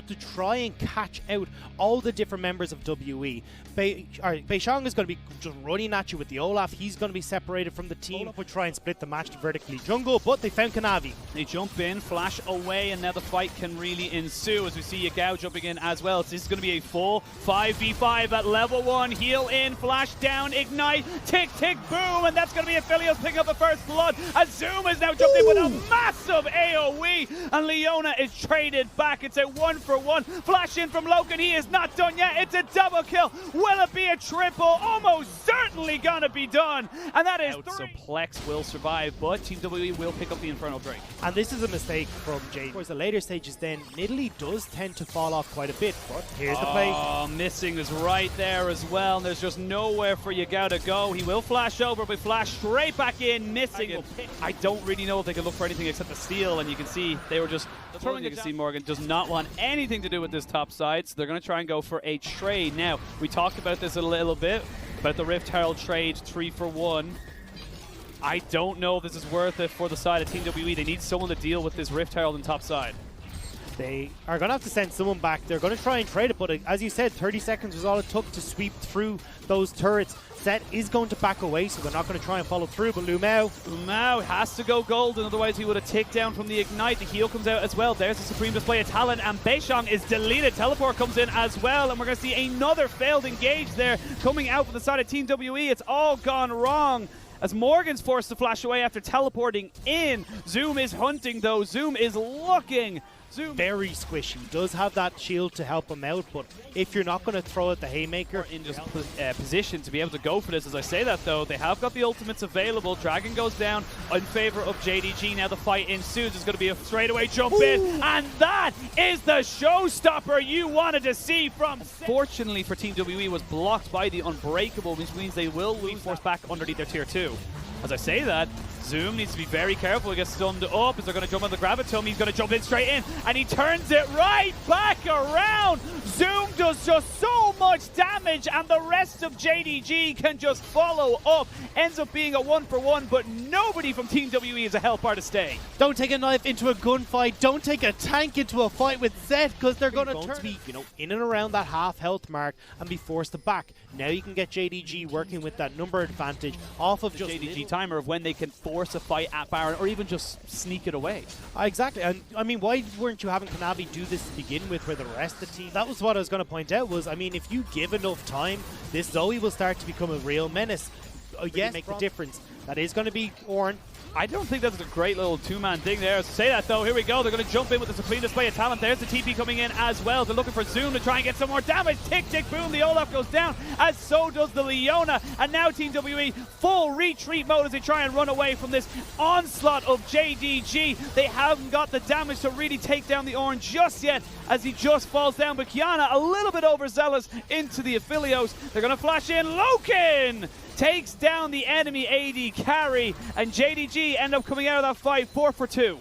to try and catch out all the different members of WE. Beishang is going to be just running at you with the Olaf. He's going to be separated from the team. Olaf would try and split the match to vertically jungle, but they found Kanavi. They jump in, flash away, and now the fight can really ensue as we see Yagao jumping in as well. So this is going to be a full 5v5 at level 1. Heal in, flash down, ignite, tick, tick, boom, and that's going to be Aphelios picking up the first blood. Zoom has now jumped in with a massive AoE, and Leona is traded back. It's a 1-for-1. Flash in from Loken. He is not done yet. It's a double kill. Will it be a triple? Almost certainly gonna be done. And that is So Plex will survive, but Team WE will pick up the Infernal Drake. And this is a mistake from JDG. Towards the later stages then, Nidalee does tend to fall off quite a bit, but here's the play. Oh, missing is right there as well. And there's just nowhere for Yagao to go. He will flash over, but flash straight back in, missing it. I don't really know if they can look for anything except the steal, and you can see they were just throwing it. You can see Morgan does not want anything to do with this top side, so they're going to try and go for a trade. Now, we talked about this a little bit, about the Rift Herald trade, 3-for-1. I don't know if this is worth it for the side of Team WE. They need someone to deal with this Rift Herald on top side. They are going to have to send someone back. They're going to try and trade it, but as you said, 30 seconds was all it took to sweep through those turrets. Zed is going to back away, so they're not going to try and follow through, but Lumao has to go golden, otherwise he would have ticked down from the Ignite. The heal comes out as well. There's a supreme display of talent, and Beishang is deleted. Teleport comes in as well, and we're going to see another failed engage there coming out from the side of Team WE. It's all gone wrong, as Morgan's forced to flash away after teleporting in. Zoom is hunting though. Zoom is looking. Zoom very squishy. Does have that shield to help him out, but if you're not going to throw at the Haymaker in just position to be able to go for this. As I say that though, they have got the ultimates available. Dragon goes down in favor of JDG. Now the fight ensues. It's going to be a straightaway jump in, and that is the showstopper you wanted to see from. Fortunately for Team WE, was blocked by the Unbreakable, which means they will lose force back underneath their tier 2. As I say that, Zoom needs to be very careful. He gets stunned up as they're going to jump on the Gravitum. He's going to jump in straight in, and he turns it right back around. Zoom does just so much damage, and the rest of JDG can just follow up. Ends up being a 1-for-1, but nobody from Team WE is a help bar to stay. Don't take a knife into a gunfight. Don't take a tank into a fight with Zed, because they're going to be, in and around that half health mark and be forced to back. Now you can get JDG working with that number advantage off of just JDG timer of when they can force a fight at Baron or even just sneak it away. Exactly, and I mean, why weren't you having Kanavi do this to begin with, where the rest of the team? That was what I was going to point out. Was, I mean, if you give enough time, this Zoe will start to become a real menace. Yes, make the difference. That is going to be Ornn. I don't think that's a great little two-man thing there. So say that though, here we go. They're going to jump in with the supreme display of talent. There's the TP coming in as well. They're looking for Zoom to try and get some more damage. Tick, tick, boom. The Olaf goes down, as so does the Leona. And now Team WE full retreat mode as they try and run away from this onslaught of JDG. They haven't got the damage to really take down the Ornn just yet, as he just falls down. But Kiana a little bit overzealous into the Aphelios. They're going to flash in. Loken takes down the enemy AD carry, and JDG end up coming out of that fight 4-for-2.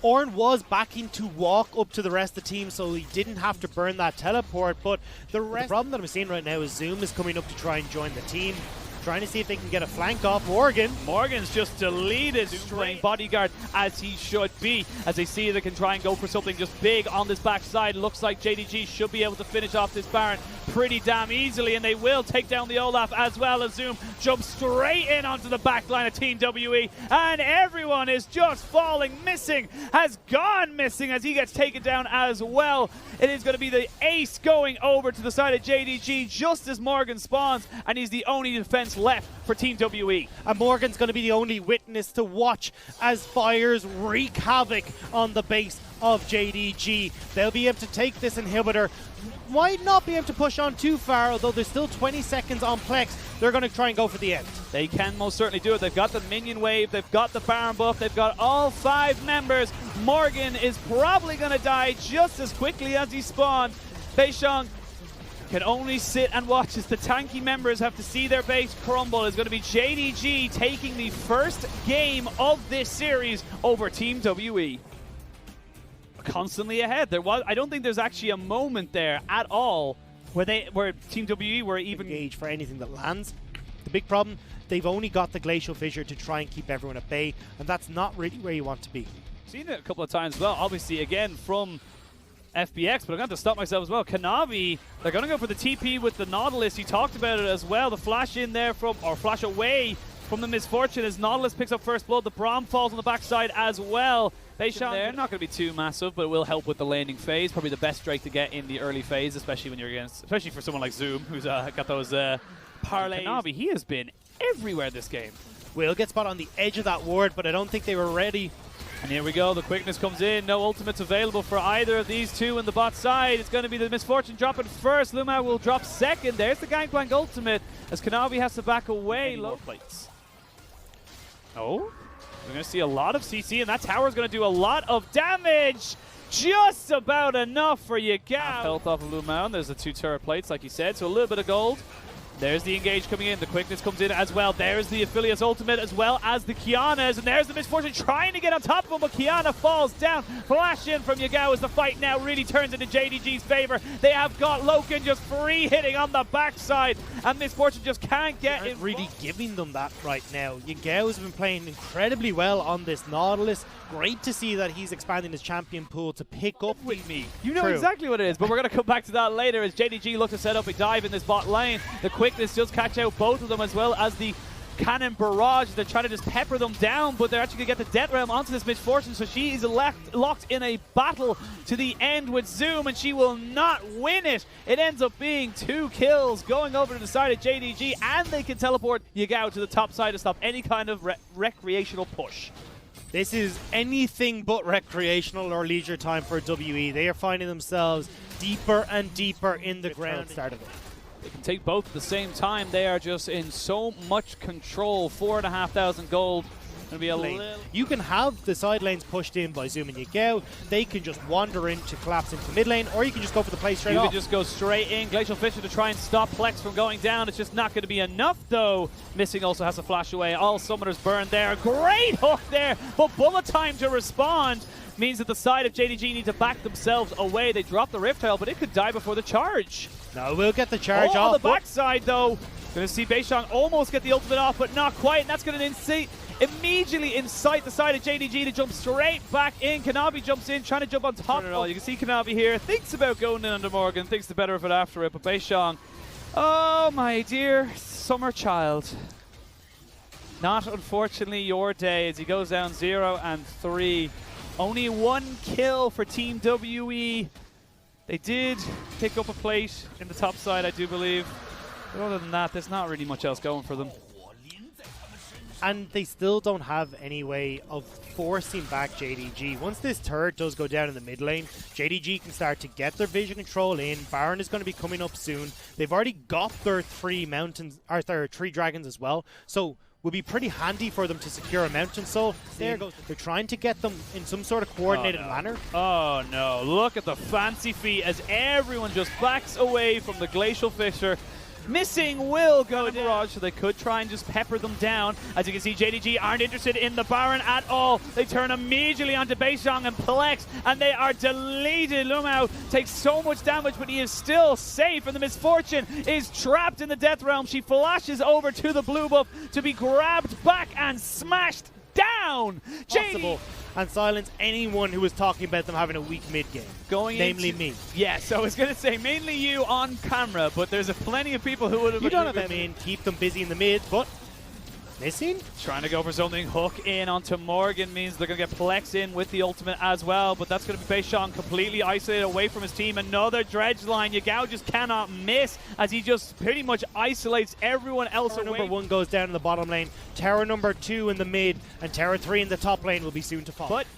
Ornn was backing to walk up to the rest of the team, so he didn't have to burn that teleport, but the problem that I'm seeing right now is Zoom is coming up to try and join the team, trying to see if they can get a flank off Morgan. Morgan's just deleted, playing bodyguard as he should be, as they see they can try and go for something just big on this backside. Looks like JDG should be able to finish off this Baron pretty damn easily, and they will take down the Olaf as well, as Zoom jumps straight in onto the back line of Team WE, and everyone is just falling. Missing has gone missing as he gets taken down as well. It is going to be the ace going over to the side of JDG just as Morgan spawns, and he's the only defense left for Team WE. And Morgan's going to be the only witness to watch as fires wreak havoc on the base of JDG. They'll be able to take this inhibitor. Might not be able to push on too far, although there's still 20 seconds on Plex. They're going to try and go for the end. They can most certainly do it. They've got the minion wave, they've got the Baron buff, they've got all 5 members. Morgan is probably going to die just as quickly as he spawned. Beishang can only sit and watch as the tanky members have to see their base crumble. It's going to be JDG taking the first game of this series over Team WE. Constantly ahead. I don't think there's actually a moment there at all where Team WE were even engaged for anything that lands. The big problem, they've only got the Glacial Fissure to try and keep everyone at bay, and that's not really where you want to be. Seen it a couple of times as well. Obviously, again, from FBX, but I'm going to stop myself as well. Kanavi, they're going to go for the TP with the Nautilus. You talked about it as well. The flash in there from, or flash away from the Misfortune as Nautilus picks up first blood. The Braum falls on the backside as well. They're not going to be too massive, but it will help with the landing phase. Probably the best Drake to get in the early phase, especially when you're against, especially for someone like Zoom, who's got those parlays. Kanavi, he has been everywhere this game. Will gets spot on the edge of that ward, but I don't think they were ready. And here we go, the quickness comes in, no ultimates available for either of these two in the bot side. It's going to be the Misfortune dropping first, Luma will drop second. There's the Gangplank ultimate as Kanavi has to back away. Low plates. Oh, we're going to see a lot of CC, and that tower is going to do a lot of damage. Just about enough for Yagao. Health off of Luma, there's the 2 turret plates like you said, so a little bit of gold. There's the engage coming in, the quickness comes in as well. There's the Affiliates ultimate as well as the Kiana's, and there's the Misfortune trying to get on top of him, but Kiana falls down. Flash in from Yagao as the fight now really turns into JDG's favor. They have got Loken just free hitting on the backside, and Misfortune just can't get in. Really giving them that right now. Yagao has been playing incredibly well on this Nautilus. Great to see that he's expanding his champion pool to pick up with me. You know exactly what it is, but we're going to come back to that later as JDG look to set up a dive in this bot lane. The quickness just catch out both of them as well as the cannon barrage. They're trying to just pepper them down, but they're actually going to get the Death Realm onto this Misfortune, so she is locked in a battle to the end with Zoom, and she will not win it. It ends up being 2 kills going over to the side of JDG, and they can teleport Yagao to the top side to stop any kind of recreational push. This is anything but recreational or leisure time for WE. They are finding themselves deeper and deeper in the ground. Start of it. They can take both at the same time. They are just in so much control. 4,500 gold. Gonna be a little. You can have the side lanes pushed in by Zoom and Yagao. They can just wander in to collapse into mid lane, or you can just go for the play straight off. You can just go straight in. Glacial Fissure to try and stop Plex from going down. It's just not going to be enough, though. Missing also has to flash away. All summoners burn there. Great hook there, but bullet time to respond means that the side of JDG need to back themselves away. They drop the Rift Tile, but it could die before the charge. No, we'll get the charge off. On the backside, though. Going to see Beishang almost get the ultimate off, but not quite, and that's going to immediately incite the side of JDG to jump straight back in. Kanavi jumps in, trying to jump on top. You can see Kanavi here, thinks about going in under Morgan, thinks the better of it after it, but Beishang, oh my dear summer child. Not unfortunately your day as he goes down 0-3. Only 1 kill for Team WE. They did pick up a plate in the top side, I do believe. But other than that, there's not really much else going for them. And they still don't have any way of forcing back JDG. Once this turret does go down in the mid lane, JDG can start to get their vision control in. Baron is going to be coming up soon. They've already got their 3 mountains, or their 3 dragons as well. So will be pretty handy for them to secure a mountain soul. There goes. They're trying to get them in some sort of coordinated manner. Oh no, look at the fancy feet as everyone just backs away from the Glacial Fissure. Missing will go to Barrage, so they could try and just pepper them down. As you can see, JDG aren't interested in the Baron at all. They turn immediately onto Beishang and Plex, and they are deleted. Lumao takes so much damage, but he is still safe, and the Misfortune is trapped in the Death Realm. She flashes over to the blue buff to be grabbed back and smashed down. Possible. And silence anyone who was talking about them having a weak mid game. Namely me. Yeah, so I was going to say mainly you on camera, but there's plenty of people who would have... You don't have them in, keep them busy in the mid, but missing? Trying to go for something. Hook in onto Morgan means they're going to get Plex in with the ultimate as well, but that's going to be Beishang completely isolated away from his team. Another dredge line. Yagao just cannot miss as he just pretty much isolates everyone else away. Number 1 goes down in the bottom lane. Tower number 2 in the mid, and Tower 3 in the top lane will be soon to fall. But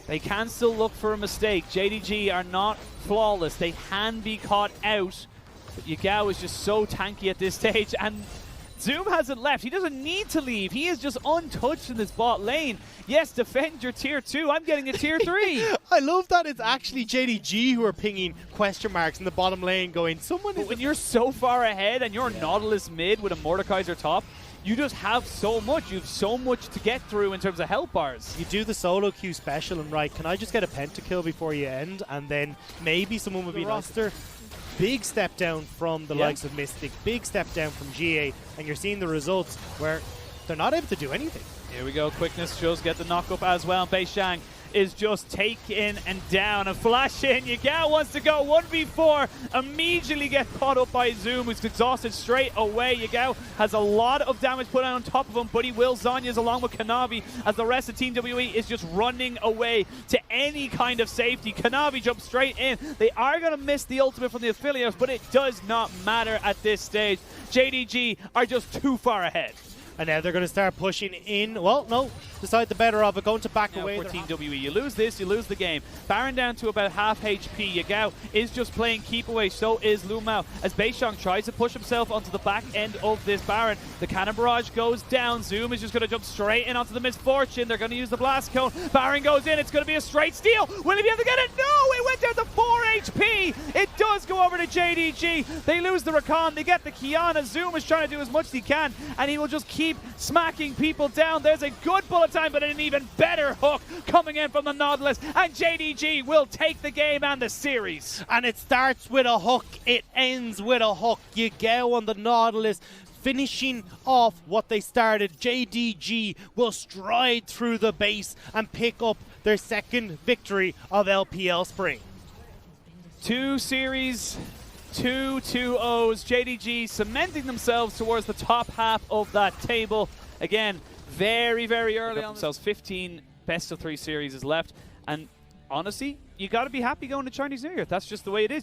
they can still look for a mistake. JDG are not flawless. They can be caught out. But Yagao is just so tanky at this stage, and Zoom hasn't left. He doesn't need to leave. He is just untouched in this bot lane. Yes, defend your tier 2. I'm getting a tier 3. I love that it's actually JDG who are pinging question marks in the bottom lane going, someone is... When you're so far ahead and you're Nautilus mid with a Mordekaiser top, you just have so much. You have so much to get through in terms of health bars. You do the solo queue special and right, can I just get a pentakill before you end? And then maybe someone would be roster. Big step down from the likes of Mystic, big step down from GA, and you're seeing the results where they're not able to do anything. Here we go, quickness shows get the knock up as well. Beishang is just taken and down. And Flash in, Yagao wants to go 1v4, immediately get caught up by Zoom, who's exhausted straight away. Yagao has a lot of damage put on top of him, but he will Zhonya's along with Kanavi as the rest of Team WE is just running away to any kind of safety. Kanavi jumps straight in. They are going to miss the ultimate from the affiliates, but it does not matter at this stage. JDG are just too far ahead. And now they're going to start pushing in. Well, no, decide the better of it, going to back now away. For Team WE, you lose this, you lose the game. Baron down to about half HP. Yagao is just playing keep away, so is Lumao. As Beishang tries to push himself onto the back end of this Baron, the cannon barrage goes down. Zoom is just going to jump straight in onto the Misfortune. They're going to use the blast cone. Baron goes in, it's going to be a straight steal. Will he be able to get it? No, it went down to 4 HP. It does go over to JDG. They lose the Rakan, they get the Kiana. Zoom is trying to do as much as he can, and he will just keep smacking people down. There's a good bullet time, but an even better hook coming in from the Nautilus, and JDG will take the game and the series. And it starts with a hook, it ends with a hook. Yagao on the Nautilus finishing off what they started. JDG will stride through the base and pick up their second victory of LPL Spring. 2 series, 2 2-0s. JDG cementing themselves towards the top half of that table. Again, very, very early on. Themselves 15 best of 3 series is left. And honestly, you got to be happy going to Chinese New Year. That's just the way it is.